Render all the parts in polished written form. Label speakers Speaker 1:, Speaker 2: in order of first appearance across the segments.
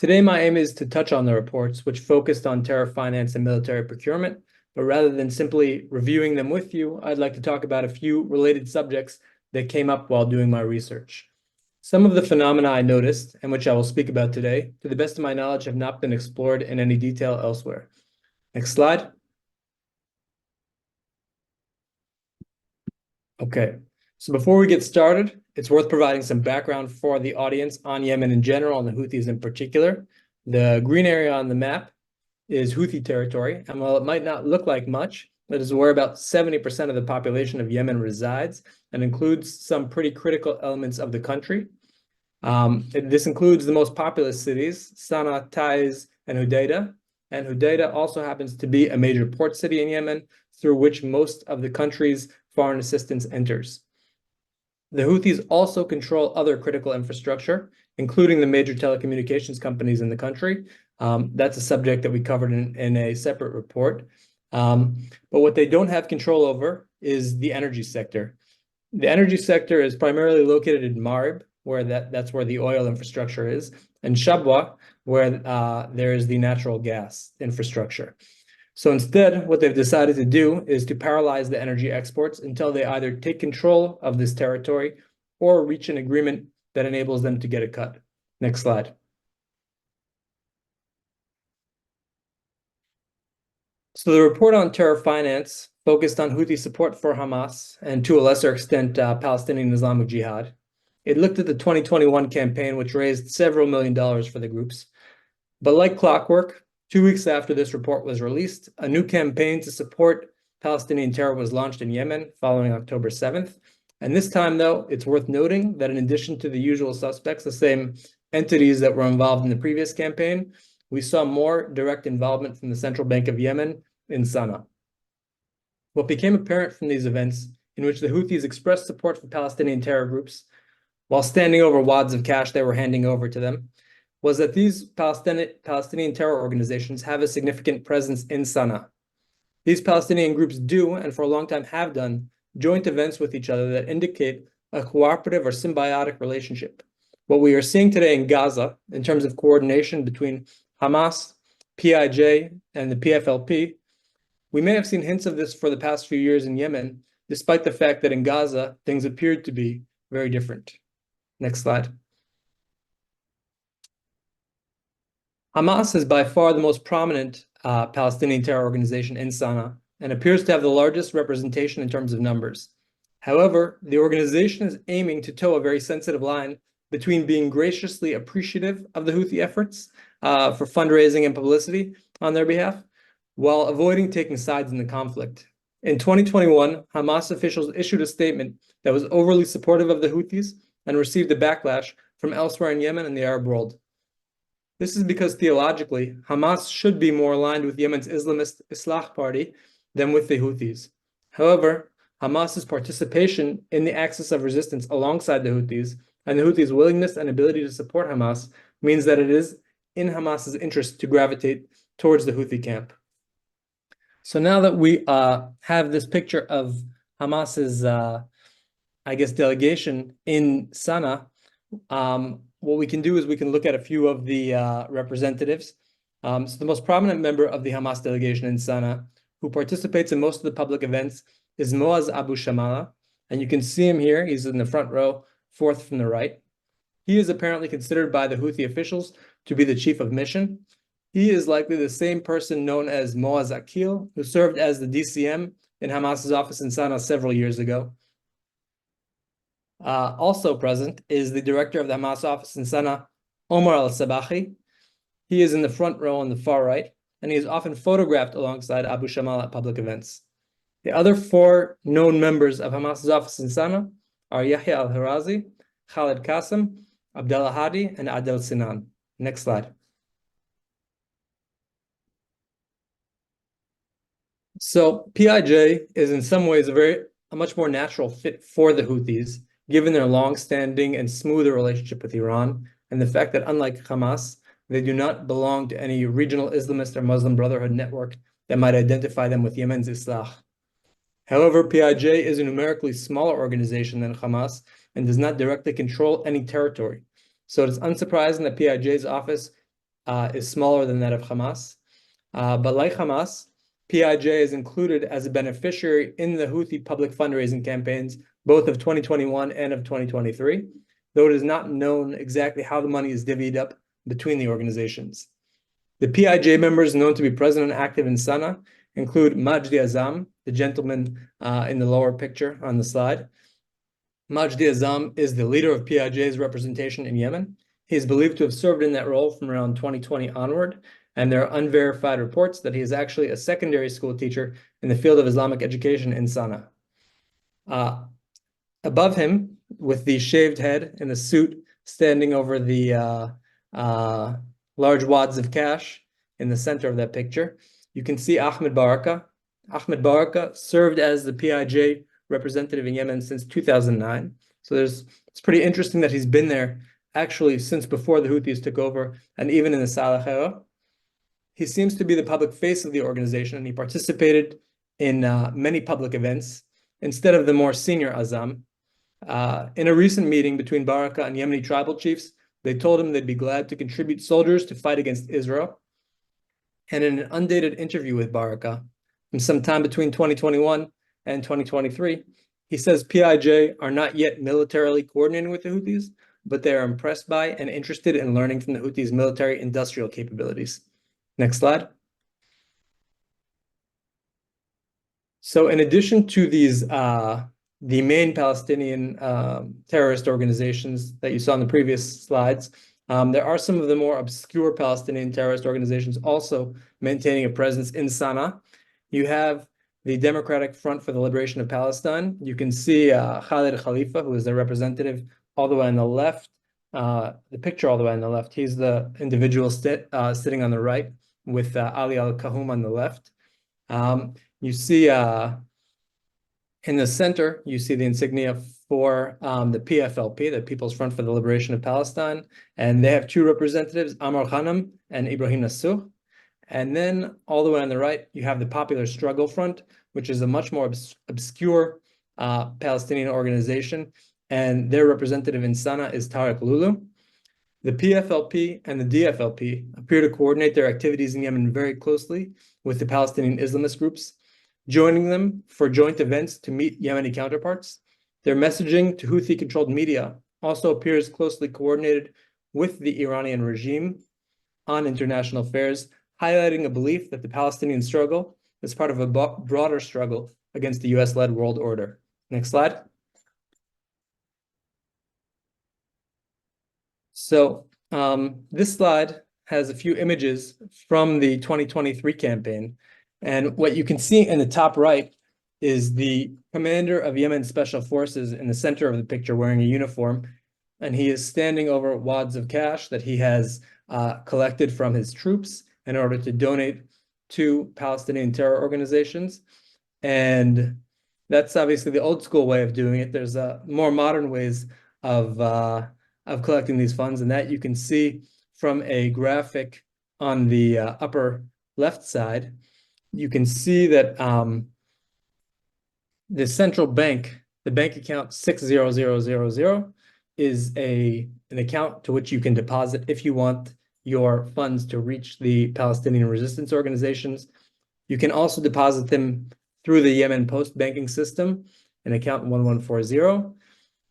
Speaker 1: Today, my aim is to touch on the reports, which focused on terror finance and military procurement, but rather than simply reviewing them with you, I'd like to talk about a few related subjects that came up while doing my research. Some of the phenomena I noticed, and which I will speak about today, to the best of my knowledge, have not been explored in any detail elsewhere. Next slide. Okay, so before we get started, it's worth providing some background for the audience on Yemen in general and the Houthis in particular. The green area on the map is Houthi territory, and while it might not look like much, it is where about 70% of the population of Yemen resides and includes some pretty critical elements of the country. This includes the most populous cities, Sana'a, Taiz, and Hodeidah. And Hodeidah also happens to be a major port city in Yemen through which most of the country's foreign assistance enters. The Houthis also control other critical infrastructure, including the major telecommunications companies in the country. That's a subject that we covered in a separate report. But what they don't have control over is the energy sector. The energy sector is primarily located in Marib, where that's where the oil infrastructure is, and Shabwa, where there is the natural gas infrastructure. So instead, what they've decided to do is to paralyze the energy exports until they either take control of this territory or reach an agreement that enables them to get a cut. Next slide. So the report on terror finance focused on Houthi support for Hamas and to a lesser extent Palestinian Islamic Jihad. It looked at the 2021 campaign, which raised several $1 million for the groups. But like clockwork, 2 weeks after this report was released, a new campaign to support Palestinian terror was launched in Yemen following October 7th. And this time, though, it's worth noting that in addition to the usual suspects, the same entities that were involved in the previous campaign, we saw more direct involvement from the Central Bank of Yemen in Sana'a. What became apparent from these events, in which the Houthis expressed support for Palestinian terror groups, while standing over wads of cash they were handing over to them, was that these Palestinian terror organizations have a significant presence in Sana'a. These Palestinian groups do, and for a long time have done, joint events with each other that indicate a cooperative or symbiotic relationship. What we are seeing today in Gaza, in terms of coordination between Hamas, PIJ, and the PFLP, we may have seen hints of this for the past few years in Yemen, despite the fact that in Gaza, things appeared to be very different. Next slide. Hamas is by far the most prominent Palestinian terror organization in Sana'a and appears to have the largest representation in terms of numbers. However, the organization is aiming to toe a very sensitive line between being graciously appreciative of the Houthi efforts for fundraising and publicity on their behalf, while avoiding taking sides in the conflict. In 2021, Hamas officials issued a statement that was overly supportive of the Houthis and received a backlash from elsewhere in Yemen and the Arab world. This is because theologically, Hamas should be more aligned with Yemen's Islamist Islah party than with the Houthis. However, Hamas's participation in the axis of resistance alongside the Houthis and the Houthis' willingness and ability to support Hamas means that it is in Hamas's interest to gravitate towards the Houthi camp. So now that we have this picture of Hamas's, delegation in Sana'a, what we can do is we can look at a few of the representatives. So the most prominent member of the Hamas delegation in Sana'a, who participates in most of the public events, is Moaz Abu Shamala. And you can see him here. He's in the front row, fourth from the right. He is apparently considered by the Houthi officials to be the chief of mission. He is likely the same person known as Moaz Akil, who served as the DCM in Hamas's office in Sana'a several years ago. Also present is the director of the Hamas office in Sana'a, Omar al-Sabahi. He is in the front row on the far right, and he is often photographed alongside Abu Shamal at public events. The other four known members of Hamas's office in Sana'a are Yahya al-Hirazi, Khalid Qasim, Abdallah Hadi, and Adel Sinan. Next slide. So PIJ is in some ways a much more natural fit for the Houthis, given their long-standing and smoother relationship with Iran, and the fact that unlike Hamas, they do not belong to any regional Islamist or Muslim Brotherhood network that might identify them with Yemen's Islah. However, PIJ is a numerically smaller organization than Hamas and does not directly control any territory. So it is unsurprising that PIJ's office is smaller than that of Hamas. But like Hamas, PIJ is included as a beneficiary in the Houthi public fundraising campaigns, both of 2021 and of 2023, though it is not known exactly how the money is divvied up between the organizations. The PIJ members known to be present and active in Sana'a include Majdi Azam, the gentleman in the lower picture on the slide. Majdi Azam is the leader of PIJ's representation in Yemen. He is believed to have served in that role from around 2020 onward, and there are unverified reports that he is actually a secondary school teacher in the field of Islamic education in Sana'a. Above him, with the shaved head and the suit standing over the large wads of cash in the center of that picture, you can see Ahmed Baraka. Ahmed Baraka served as the PIJ representative in Yemen since 2009. So it's pretty interesting that he's been there actually since before the Houthis took over, and even in the Saleh era. He seems to be the public face of the organization, and he participated in many public events instead of the more senior Azam. In a recent meeting between Baraka and Yemeni tribal chiefs, they told him they'd be glad to contribute soldiers to fight against Israel. And in an undated interview with Baraka, from some time between 2021 and 2023, he says PIJ are not yet militarily coordinating with the Houthis, but they are impressed by and interested in learning from the Houthis' military industrial capabilities. Next slide. So in addition to these, the main Palestinian terrorist organizations that you saw in the previous slides, there are some of the more obscure Palestinian terrorist organizations also maintaining a presence in Sana'a. You have the Democratic Front for the Liberation of Palestine. You can see Khalid Khalifa, who is the representative all the way on the left, the picture all the way on the left. He's the individual sitting on the right with Ali Al-Kahum on the left. You see in the center, you see the insignia for the PFLP, the People's Front for the Liberation of Palestine, and they have two representatives, Amr Khanam and Ibrahim Nassuh. And then all the way on the right, you have the Popular Struggle Front, which is a much more obscure Palestinian organization, and their representative in Sana'a is Tariq Lulu. The PFLP and the DFLP appear to coordinate their activities in Yemen very closely with the Palestinian Islamist groups, joining them for joint events to meet Yemeni counterparts. Their messaging to Houthi-controlled media also appears closely coordinated with the Iranian regime on international affairs, highlighting a belief that the Palestinian struggle is part of a broader struggle against the US-led world order. Next slide. So this slide has a few images from the 2023 campaign. And what you can see in the top right is the commander of Yemen Special Forces in the center of the picture wearing a uniform. And he is standing over wads of cash that he has collected from his troops in order to donate to Palestinian terror organizations. And that's obviously the old school way of doing it. There's more modern ways of collecting these funds, and that you can see from a graphic on the upper left side. You can see that the central bank, the bank account 60000, is an account to which you can deposit if you want your funds to reach the Palestinian resistance organizations. You can also deposit them through the Yemen Post banking system, an account 1140.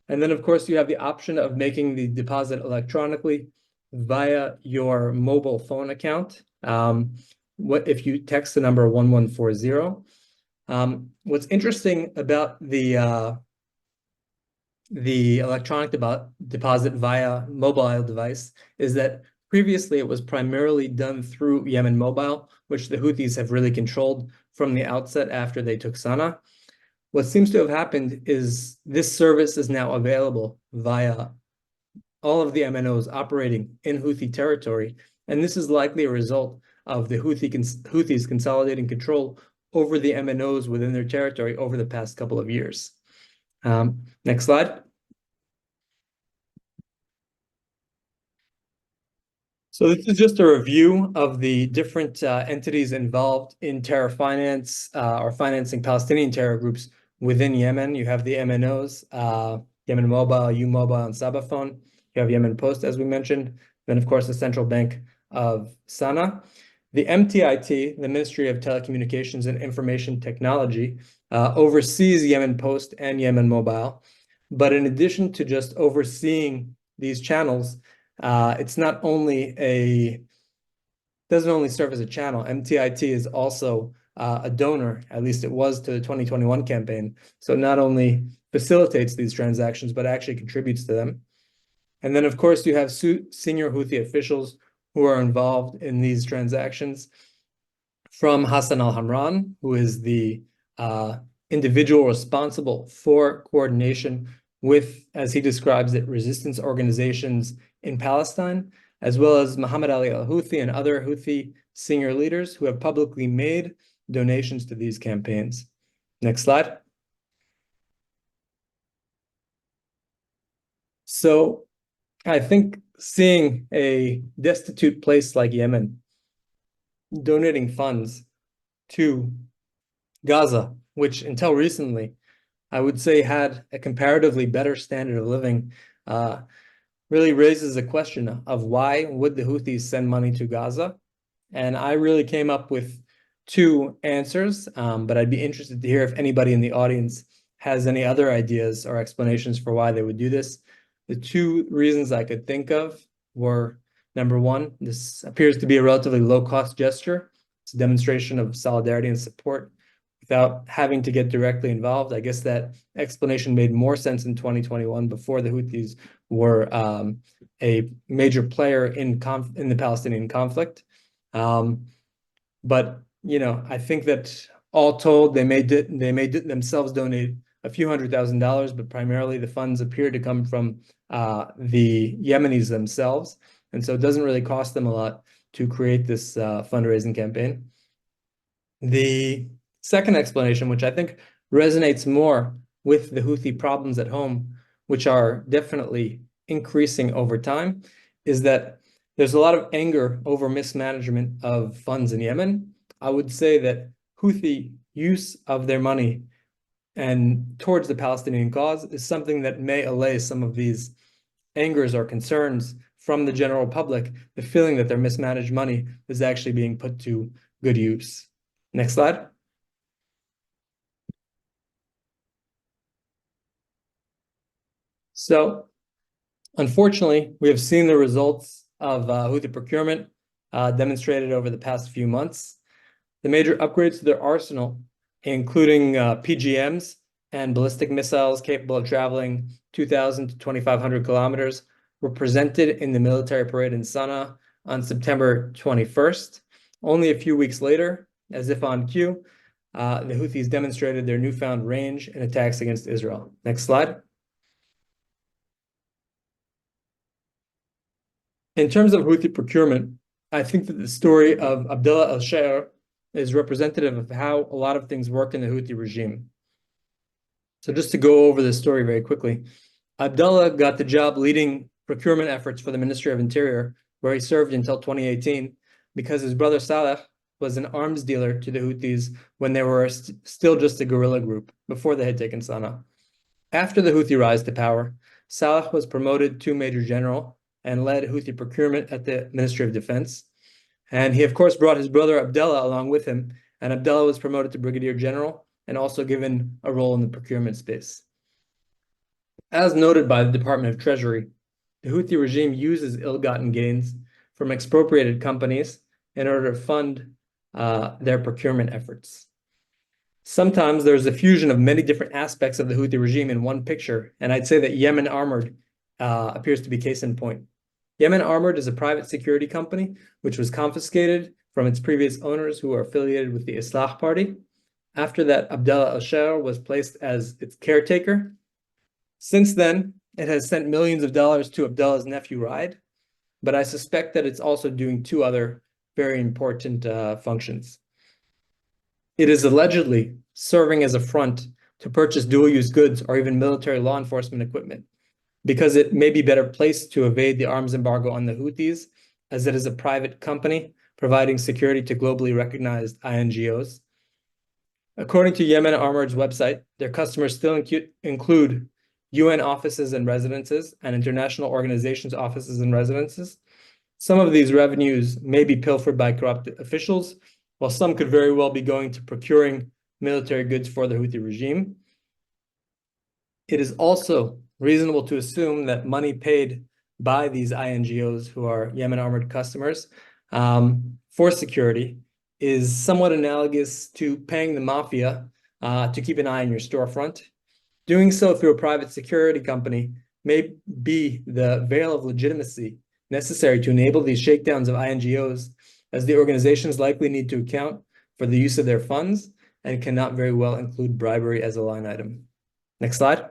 Speaker 1: And then, of course, you have the option of making the deposit electronically via your mobile phone account. If you text the number 1140. What's interesting about the electronic deposit via mobile device is that previously it was primarily done through Yemen Mobile, which the Houthis have really controlled from the outset after they took Sana'a. What seems to have happened is this service is now available via all of the MNOs operating in Houthi territory, and this is likely a result of the Houthis consolidating control over the MNOs within their territory over the past couple of years. Next slide. So this is just a review of the different entities involved in terror finance or financing Palestinian terror groups within Yemen. You have the MNOs, Yemen Mobile, U Mobile, and Sabaphone. You have Yemen Post, as we mentioned. Then, of course, the central bank of Sana'a. The MTIT, the Ministry of Telecommunications and Information Technology, oversees Yemen Post and Yemen Mobile. But in addition to just overseeing these channels, it's not only doesn't only serve as a channel. MTIT is also a donor, at least it was to the 2021 campaign. So it not only facilitates these transactions, but actually contributes to them. And then, of course, you have senior Houthi officials who are involved in these transactions, from Hassan al-Hamran, who is the individual responsible for coordination with, as he describes it, resistance organizations in Palestine, as well as Muhammad Ali al-Houthi and other Houthi senior leaders who have publicly made donations to these campaigns. Next slide. So I think seeing a destitute place like Yemen donating funds to Gaza, which until recently I would say had a comparatively better standard of living, really raises a question of why would the Houthis send money to Gaza? And I really came up with two answers, but I'd be interested to hear if anybody in the audience has any other ideas or explanations for why they would do this. The two reasons I could think of were, number one, this appears to be a relatively low-cost gesture. It's a demonstration of solidarity and support without having to get directly involved. I guess that explanation made more sense in 2021 before the Houthis were a major player in the Palestinian conflict. But I think that all told, they may themselves donate a few $100,000, but primarily the funds appear to come from the Yemenis themselves, and so it doesn't really cost them a lot to create this fundraising campaign. The second explanation, which I think resonates more with the Houthi problems at home, which are definitely increasing over time, is that there's a lot of anger over mismanagement of funds in Yemen. I would say that Houthi use of their money and towards the Palestinian cause is something that may allay some of these angers or concerns from the general public, the feeling that their mismanaged money is actually being put to good use. Next slide. So, unfortunately, we have seen the results of Houthi procurement demonstrated over the past few months. The major upgrades to their arsenal, including PGMs and ballistic missiles capable of traveling 2,000 to 2,500 kilometers, were presented in the military parade in Sana'a on September 21st. Only a few weeks later, as if on cue, the Houthis demonstrated their newfound range in attacks against Israel. Next slide. In terms of Houthi procurement, I think that the story of Abdullah al-Shair is representative of how a lot of things work in the Houthi regime. So just to go over this story very quickly, Abdullah got the job leading procurement efforts for the Ministry of Interior, where he served until 2018, because his brother Saleh was an arms dealer to the Houthis when they were still just a guerrilla group, before they had taken Sana'a. After the Houthi rise to power, Saleh was promoted to Major General and led Houthi procurement at the Ministry of Defense. And he, of course, brought his brother Abdullah along with him, and Abdullah was promoted to Brigadier General and also given a role in the procurement space. As noted by the Department of Treasury, the Houthi regime uses ill-gotten gains from expropriated companies in order to fund their procurement efforts. Sometimes there's a fusion of many different aspects of the Houthi regime in one picture, and I'd say that Yemen Armored appears to be case in point. Yemen Armored is a private security company which was confiscated from its previous owners who are affiliated with the Islah Party. After that, Abdullah al-Shair was placed as its caretaker. Since then, it has sent millions of dollars to Abdullah's nephew Raid, but I suspect that it's also doing two other very important functions. It is allegedly serving as a front to purchase dual-use goods or even military law enforcement equipment, because it may be better placed to evade the arms embargo on the Houthis, as it is a private company providing security to globally recognized INGOs. According to Yemen Armored's website, their customers still include UN offices and residences and international organizations' offices and residences. Some of these revenues may be pilfered by corrupt officials, while some could very well be going to procuring military goods for the Houthi regime. It is also reasonable to assume that money paid by these INGOs, who are Yemen armored customers, for security is somewhat analogous to paying the mafia to keep an eye on your storefront. Doing so through a private security company may be the veil of legitimacy necessary to enable these shakedowns of INGOs, as the organizations likely need to account for the use of their funds and cannot very well include bribery as a line item. Next slide.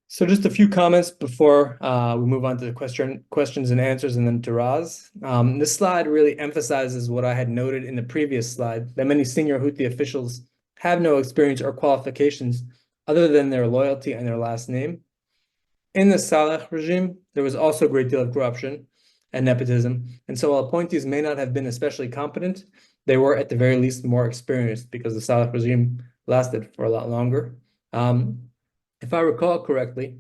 Speaker 1: So just a few comments before we move on to the questions and answers and then to Raz. This slide really emphasizes what I had noted in the previous slide, that many senior Houthi officials have no experience or qualifications other than their loyalty and their last name. In the Saleh regime, there was also a great deal of corruption and nepotism. And so while appointees may not have been especially competent, they were at the very least more experienced because the Saleh regime lasted for a lot longer. If I recall correctly,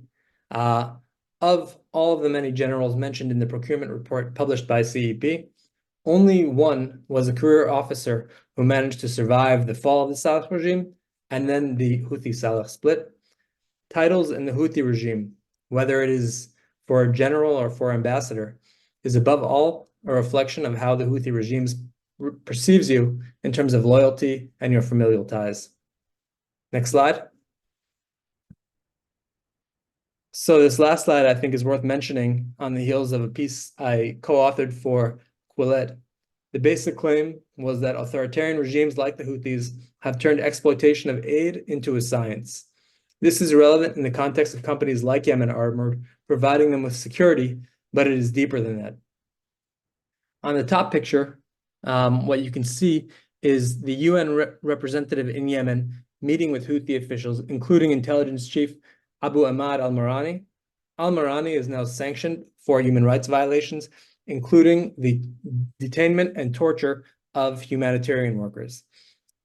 Speaker 1: of all of the many generals mentioned in the procurement report published by CEP, only one was a career officer who managed to survive the fall of the Saleh regime and then the Houthi-Saleh split. Titles in the Houthi regime, whether it is for a general or for ambassador, is above all a reflection of how the Houthi regime perceives you in terms of loyalty and your familial ties. Next slide. So this last slide, I think, is worth mentioning on the heels of a piece I co-authored for Quillette. The basic claim was that authoritarian regimes like the Houthis have turned exploitation of aid into a science. This is relevant in the context of companies like Yemen Armored, providing them with security, but it is deeper than that. On the top picture, what you can see is the UN representative in Yemen meeting with Houthi officials, including intelligence chief Abu Ahmad al-Marani. Al-Marani is now sanctioned for human rights violations, including the detainment and torture of humanitarian workers.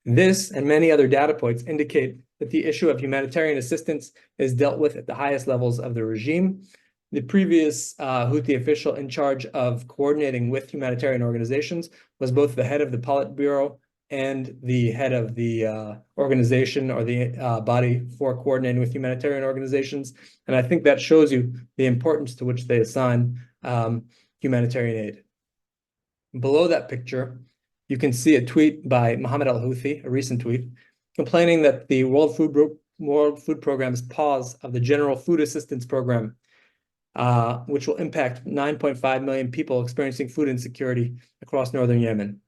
Speaker 1: This and many other data points indicate that the issue of humanitarian assistance is dealt with at the highest levels of the regime. The previous Houthi official in charge of coordinating with humanitarian organizations was both the head of the Politburo and the head of the organization or the body for coordinating with humanitarian organizations. And I think that shows you the importance to which they assign humanitarian aid. Below that picture, you can see a tweet by Mohammed al-Houthi, a recent tweet, complaining that the World Food Programme's pause of the General Food Assistance Program, which will impact 9.5 million people experiencing food insecurity across northern Yemen.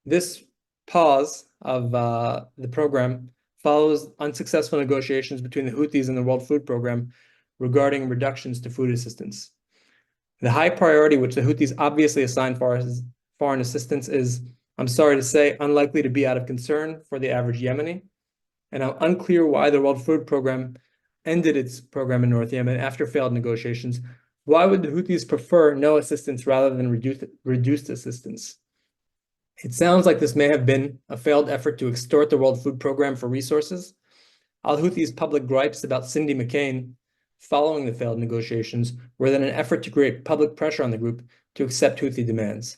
Speaker 1: This pause of the program follows unsuccessful negotiations between the Houthis and the World Food Programme regarding reductions to food assistance. The high priority which the Houthis obviously assign foreign assistance is, I'm sorry to say, unlikely to be out of concern for the average Yemeni. And I'm unclear why the World Food Programme ended its program in North Yemen after failed negotiations. Why would the Houthis prefer no assistance rather than reduced assistance? It sounds like this may have been a failed effort to extort the World Food Programme for resources. Al-Houthis' public gripes about Cindy McCain following the failed negotiations were then an effort to create public pressure on the group to accept Houthi demands.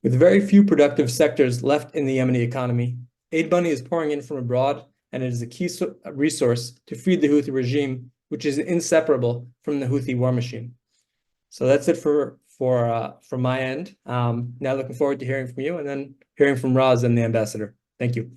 Speaker 1: With very few productive sectors left in the Yemeni economy, aid money is pouring in from abroad, and it is a key resource to feed the Houthi regime, which is inseparable from the Houthi war machine. So that's it from my end. Now looking forward to hearing from you and then hearing from Raz and the ambassador. Thank you.